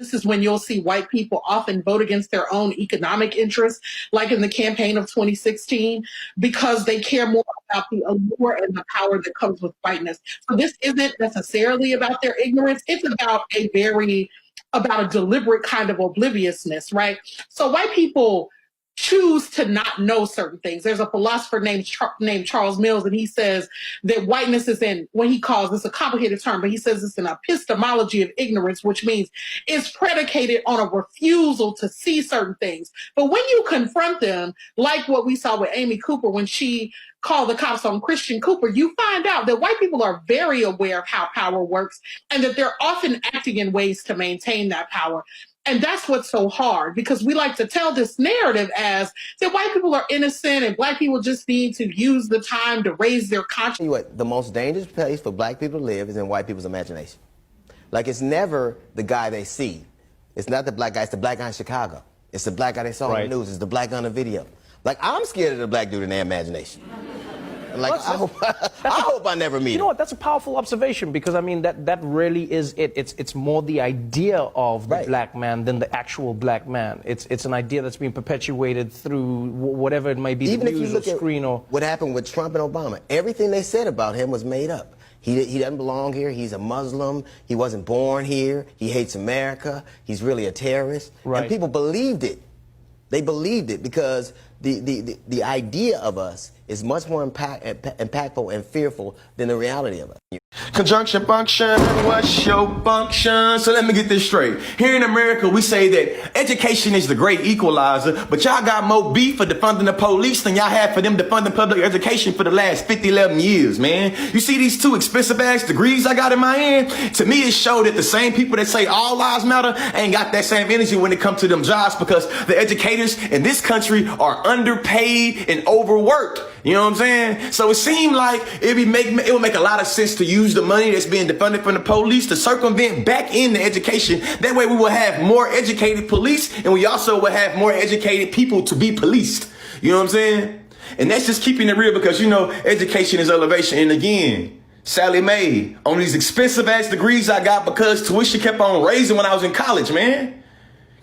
This is when you'll see white people often vote against their own economic interests, like in the campaign of 2016, because they care more about the allure and the power that comes with whiteness. So this isn't necessarily about their ignorance. It's about a deliberate kind of obliviousness, right? So white people choose to not know certain things. There's a philosopher named Charles Mills, and he says that whiteness is when he calls this a complicated term, but he says it's an epistemology of ignorance, which means it's predicated on a refusal to see certain things. But when you confront them, like what we saw with Amy Cooper when she called the cops on Christian Cooper, you find out that white people are very aware of how power works and that they're often acting in ways to maintain that power. And that's what's so hard, because we like to tell this narrative as that white people are innocent and black people just need to use the time to raise their conscience. What, the most dangerous place for black people to live is in white people's imagination. Like, it's never the guy they see. It's not the black guy, it's the black guy in Chicago. It's the black guy they saw on the news. It's the black guy on the video. Like, I'm scared of the black dude in their imagination. Like, I hope I never meet him. You know what? That's a powerful observation, because I mean that really is it. It's more the idea of the black man than the actual black man. It's an idea that's being perpetuated through whatever it may be, even the if you news look or screen or what happened with Trump and Obama. Everything they said about him was made up. He doesn't belong here. He's a Muslim. He wasn't born here. He hates America. He's really a terrorist. Right. And people believed it. They believed it because the idea of us is much more impactful and fearful than the reality of it. Conjunction function, what's your function? So let me get this straight. Here in America, we say that education is the great equalizer, but y'all got more beef for defunding the police than y'all have for them defunding public education for the last 11 years, man. You see these two expensive ass degrees I got in my hand? To me, it showed that the same people that say all lives matter ain't got that same energy when it comes to them jobs, because the educators in this country are underpaid and overworked. You know what I'm saying? So it seemed like it would make a lot of sense to use the money that's being defunded from the police to circumvent back into education. That way we will have more educated police, and we also will have more educated people to be policed. You know what I'm saying? And that's just keeping it real, because, you know, education is elevation. And again, Sally Mae, on these expensive ass degrees I got because tuition kept on raising when I was in college, man.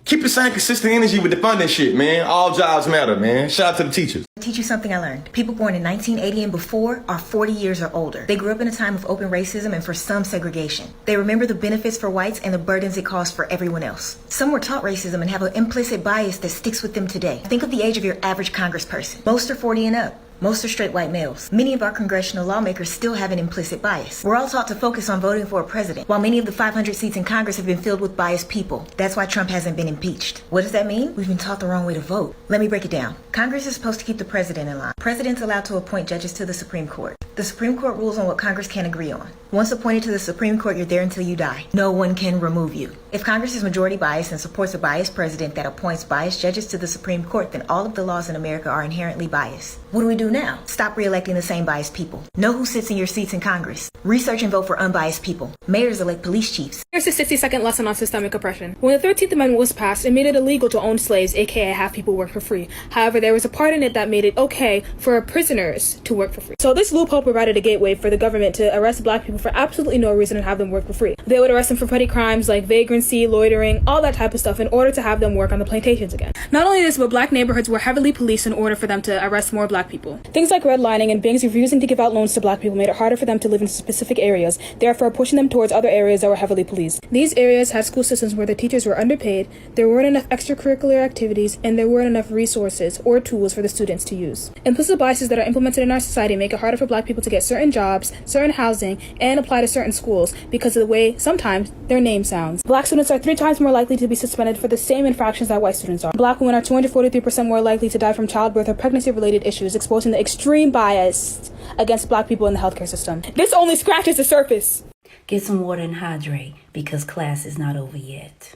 Keep the same consistent energy with the funding shit, man. All jobs matter, man. Shout out to the teachers. Teach you something I learned. People born in 1980 and before are 40 years or older. They grew up in a time of open racism and, for some, segregation. They remember the benefits for whites and the burdens it caused for everyone else. Some were taught racism and have an implicit bias that sticks with them today. Think of the age of your average congressperson. Most are 40 and up. Most are straight white males. Many of our congressional lawmakers still have an implicit bias. We're all taught to focus on voting for a president, while many of the 500 seats in Congress have been filled with biased people. That's why Trump hasn't been impeached. What does that mean? We've been taught the wrong way to vote. Let me break it down. Congress is supposed to keep the president in line. President's allowed to appoint judges to the Supreme Court. The Supreme Court rules on what Congress can agree on. Once appointed to the Supreme Court, you're there until you die. No one can remove you. If Congress is majority biased and supports a biased president that appoints biased judges to the Supreme Court, then all of the laws in America are inherently biased. What do we do now? Stop re-electing the same biased people. Know who sits in your seats in Congress. Research and vote for unbiased people. Mayors elect police chiefs. Here's a 60-second lesson on systemic oppression. When the 13th Amendment was passed, it made it illegal to own slaves, aka have people work for free. However, there was a part in it that made it okay for prisoners to work for free. So this loophole provided a gateway for the government to arrest black people for absolutely no reason and have them work for free. They would arrest them for petty crimes like vagrancy, loitering, all that type of stuff in order to have them work on the plantations again. Not only this, but black neighborhoods were heavily policed in order for them to arrest more black people. Things like redlining and banks refusing to give out loans to black people made it harder for them to live in specific areas, therefore pushing them towards other areas that were heavily policed. These areas had school systems where the teachers were underpaid, there weren't enough extracurricular activities, and there weren't enough resources or tools for the students to use. Implicit biases that are implemented in our society make it harder for black people to get certain jobs, certain housing, and apply to certain schools because of the way, sometimes, their name sounds. Black students are 3 times more likely to be suspended for the same infractions that white students are. Black women are 243% more likely to die from childbirth or pregnancy-related issues, exposing the extreme bias against black people in the healthcare system. This only scratches the surface. Get some water and hydrate, because class is not over yet.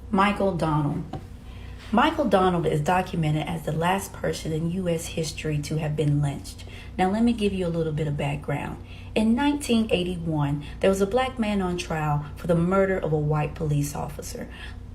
Michael Donald. Michael Donald is documented as the last person in U.S. history to have been lynched. Now let me give you a little bit of background. In 1981, there was a black man on trial for the murder of a white police officer.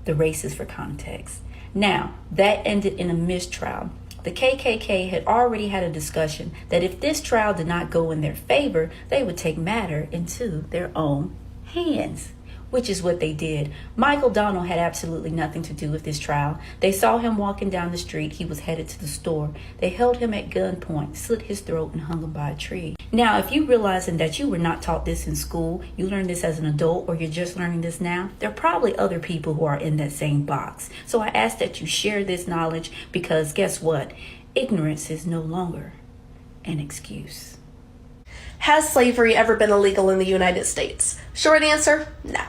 The race is for context. Now, that ended in a mistrial. The KKK had already had a discussion that if this trial did not go in their favor, they would take matter into their own hands. which is what they did. Michael Donald had absolutely nothing to do with this trial. They saw him walking down the street. He was headed to the store. They held him at gunpoint, slit his throat, and hung him by a tree. Now, if you realizing that you were not taught this in school, you learned this as an adult, or you're just learning this now, there are probably other people who are in that same box. So I ask that you share this knowledge, because guess what? Ignorance is no longer an excuse. Has slavery ever been illegal in the United States? Short answer, no.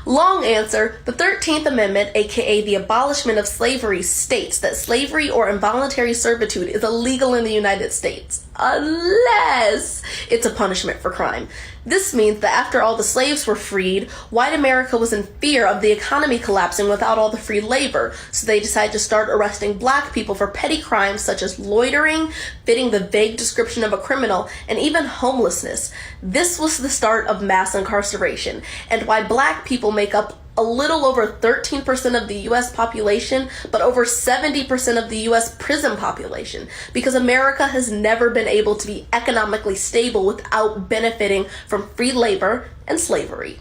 Long answer, the 13th Amendment, aka the abolishment of slavery, states that slavery or involuntary servitude is illegal in the United States, unless it's a punishment for crime. This means that after all the slaves were freed, white America was in fear of the economy collapsing without all the free labor, so they decided to start arresting black people for petty crimes such as loitering, fitting the vague description of a criminal, and even homelessness. This was the start of mass incarceration, and why black people make up a little over 13% of the U.S. population, but over 70% of the U.S. prison population, because America has never been able to be economically stable without benefiting from free labor and slavery.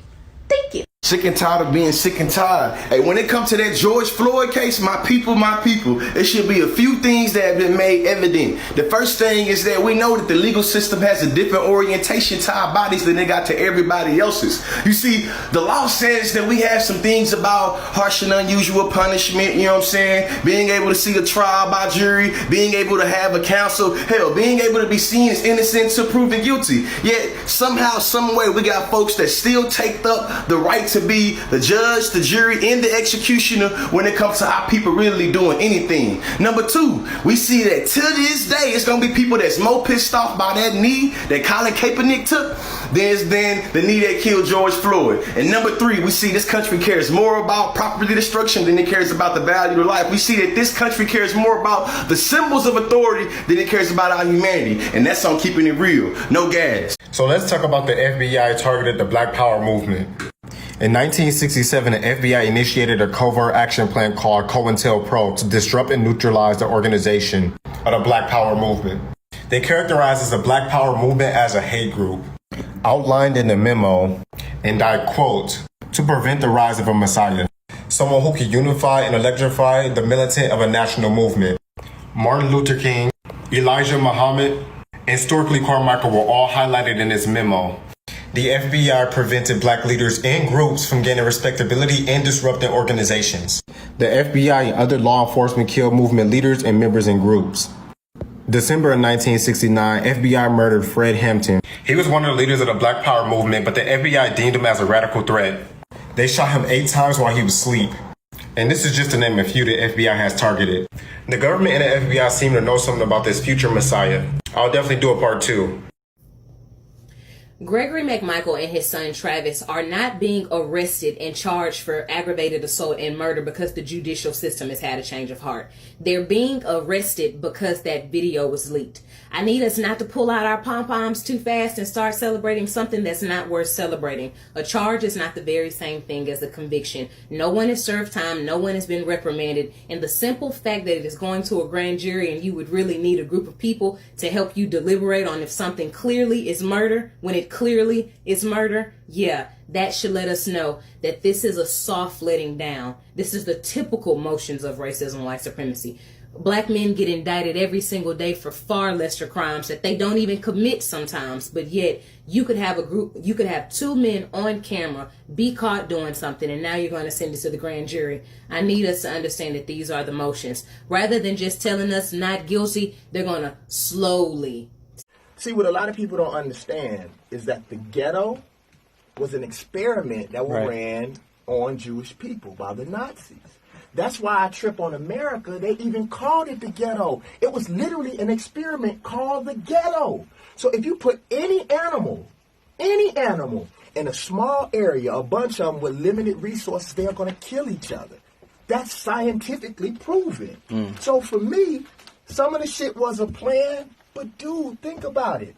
Thank you. Sick and tired of being sick and tired. Hey, when it comes to that George Floyd case, my people, there should be a few things that have been made evident. The first thing is that we know that the legal system has a different orientation to our bodies than they got to everybody else's. You see, the law says that we have some things about harsh and unusual punishment, you know what I'm saying? Being able to see a trial by jury, being able to have a counsel, hell, being able to be seen as innocent to proven guilty. Yet, somehow, some way, we got folks that still take up the right to be the judge, the jury, and the executioner when it comes to our people really doing anything. Number two, we see that to this day, it's going to be people that's more pissed off by that knee that Colin Kaepernick took than the knee that killed George Floyd. And number three, we see this country cares more about property destruction than it cares about the value of life. We see that this country cares more about the symbols of authority than it cares about our humanity. And that's on keeping it real. No gas. So let's talk about the FBI targeted the Black Power movement. In 1967, the FBI initiated a covert action plan called COINTELPRO to disrupt and neutralize the organization of the Black Power movement. They characterized the Black Power movement as a hate group, outlined in the memo, and I quote, to prevent the rise of a messiah, someone who could unify and electrify the militant of a national movement. Martin Luther King, Elijah Muhammad, and Stokely Carmichael were all highlighted in this memo. The FBI prevented black leaders and groups from gaining respectability and disrupting organizations. The FBI and other law enforcement killed movement leaders and members in groups. December of 1969, FBI murdered Fred Hampton. He was one of the leaders of the Black Power movement, but the FBI deemed him as a radical threat. They shot him 8 times while he was asleep. And this is just to name a few the FBI has targeted. The government and the FBI seem to know something about this future messiah. I'll definitely do a part 2. Gregory McMichael and his son Travis are not being arrested and charged for aggravated assault and murder because the judicial system has had a change of heart. They're being arrested because that video was leaked. I need us not to pull out our pom-poms too fast and start celebrating something that's not worth celebrating. A charge is not the very same thing as a conviction. No one has served time. No one has been reprimanded. And the simple fact that it is going to a grand jury and you would really need a group of people to help you deliberate on if something clearly is murder, when it clearly is murder, yeah, that should let us know that this is a soft letting down. This is the typical motions of racism and white supremacy. Black men get indicted every single day for far lesser crimes that they don't even commit sometimes, but yet you could have you could have 2 men on camera be caught doing something, and now you're going to send it to the grand jury. I need us to understand that these are the motions. Rather than just telling us not guilty, they're going to slowly. See, what a lot of people don't understand is that the ghetto was an experiment that was ran on Jewish people by the Nazis. That's why I trip on America. They even called it the ghetto. It was literally an experiment called the ghetto. So if you put any animal in a small area, a bunch of them with limited resources, they're going to kill each other. That's scientifically proven. So for me, some of the shit was a plan, but dude, think about it.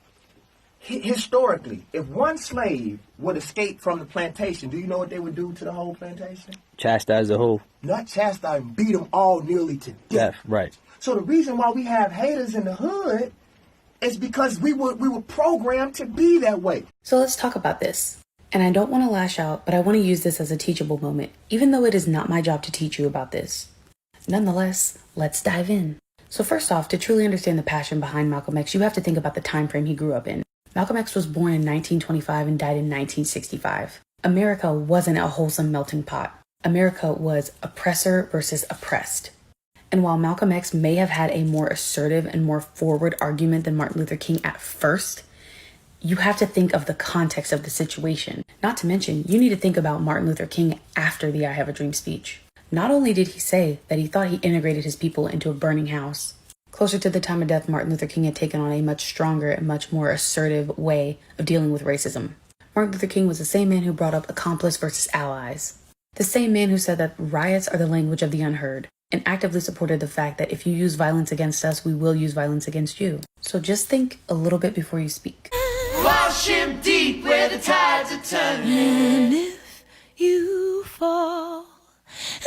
Historically, if one slave would escape from the plantation, do you know what they would do to the whole plantation? Chastise the whole. Not chastise, beat them all nearly to death. Right. So the reason why we have haters in the hood is because we were programmed to be that way. So let's talk about this. And I don't want to lash out, but I want to use this as a teachable moment, even though it is not my job to teach you about this. Nonetheless, let's dive in. So first off, to truly understand the passion behind Malcolm X, you have to think about the time frame he grew up in. Malcolm X was born in 1925 and died in 1965. America wasn't a wholesome melting pot. America was oppressor versus oppressed. And while Malcolm X may have had a more assertive and more forward argument than Martin Luther King at first, you have to think of the context of the situation. Not to mention, you need to think about Martin Luther King after the I Have a Dream speech. Not only did he say that he thought he integrated his people into a burning house, closer to the time of death, Martin Luther King had taken on a much stronger and much more assertive way of dealing with racism. Martin Luther King was the same man who brought up accomplice versus allies. The same man who said that riots are the language of the unheard, and actively supported the fact that if you use violence against us, we will use violence against you. So just think a little bit before you speak. Wash him deep where the tides are turning. And if you fall,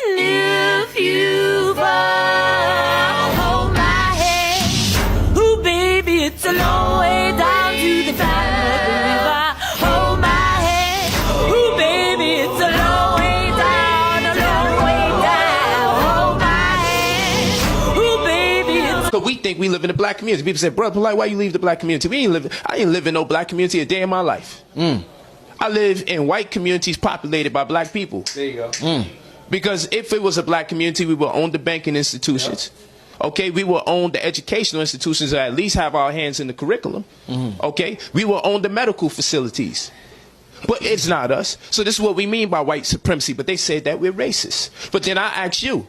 and if you fall, hold my hand. Ooh, baby, it's a long way down to the bottom of the river. Hold my hand. Ooh, baby, it's a long way down, a long way down. Hold my hand. Ooh, baby, it's But we think we live in a black community. People say, brother, like, why you leave the black community? I ain't live in no black community a day in my life. I live in white communities populated by black people. There you go. Because if it was a black community, we would own the banking institutions. Yep. Okay, we will own the educational institutions, or at least have our hands in the curriculum. Okay, we will own the medical facilities. But it's not us. So this is what we mean by white supremacy. But they said that we're racist. But then I ask you,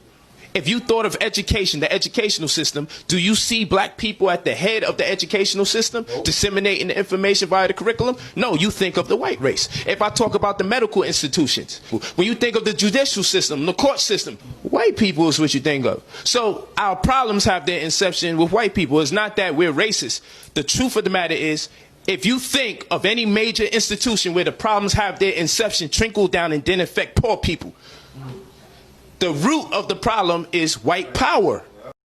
if you thought of education, the educational system, do you see black people at the head of the educational system disseminating the information via the curriculum? No, you think of the white race. If I talk about the medical institutions, when you think of the judicial system, the court system, white people is what you think of. So our problems have their inception with white people. It's not that we're racist. The truth of the matter is, if you think of any major institution where the problems have their inception, trickle down and then affect poor people, the root of the problem is white power.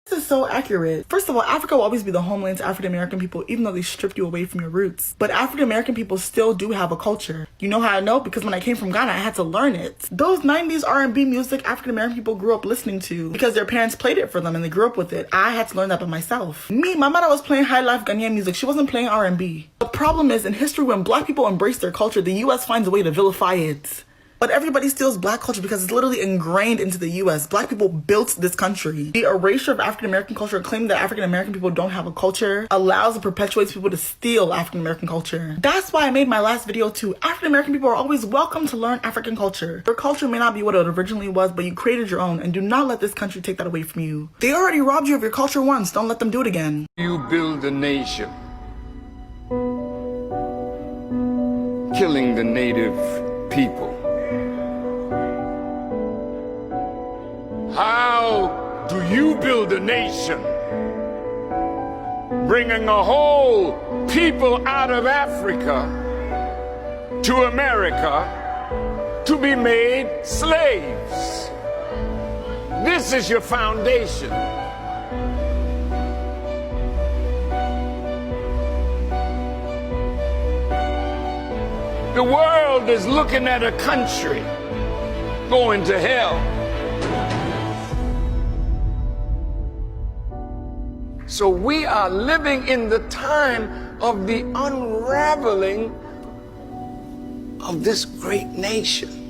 This is so accurate. First of all, Africa will always be the homeland to African American people, even though they stripped you away from your roots. But African American people still do have a culture. You know how I know? Because when I came from Ghana, I had to learn it. Those 90s R&B music African American people grew up listening to because their parents played it for them and they grew up with it. I had to learn that by myself. My mother was playing high life Ghanaian music. She wasn't playing R&B. The problem is, in history, when black people embrace their culture, the US finds a way to vilify it. But everybody steals black culture because it's literally ingrained into the US. Black people built this country. The erasure of African American culture, claiming that African American people don't have a culture, allows and perpetuates people to steal African American culture. That's why I made my last video too. African American people are always welcome to learn African culture. Your culture may not be what it originally was, but you created your own, and do not let this country take that away from you. They already robbed you of your culture once. Don't let them do it again. You build a nation, killing the native people. How do you build a nation? Bringing a whole people out of Africa to America to be made slaves. This is your foundation. The world is looking at a country going to hell. So we are living in the time of the unraveling of this great nation.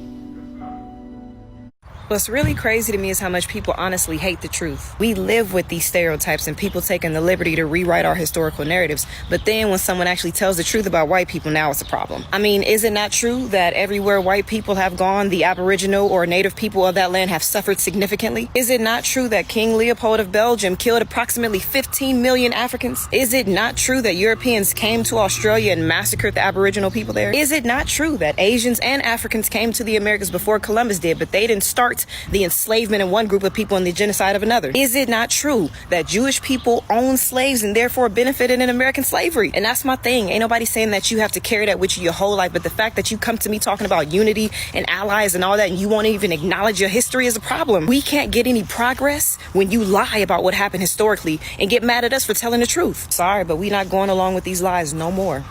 What's really crazy to me is how much people honestly hate the truth. We live with these stereotypes and people taking the liberty to rewrite our historical narratives. But then when someone actually tells the truth about white people, now it's a problem. I mean, is it not true that everywhere white people have gone, the Aboriginal or native people of that land have suffered significantly? Is it not true that King Leopold of Belgium killed approximately 15 million Africans? Is it not true that Europeans came to Australia and massacred the Aboriginal people there? Is it not true that Asians and Africans came to the Americas before Columbus did, but they didn't start the enslavement of one group of people and the genocide of another? Is it not true that Jewish people owned slaves and therefore benefited in American slavery? And that's my thing. Ain't nobody saying that you have to carry that with you your whole life, but the fact that you come to me talking about unity and allies and all that, and you won't even acknowledge your history is a problem. We can't get any progress when you lie about what happened historically and get mad at us for telling the truth. Sorry, but we not going along with these lies no more.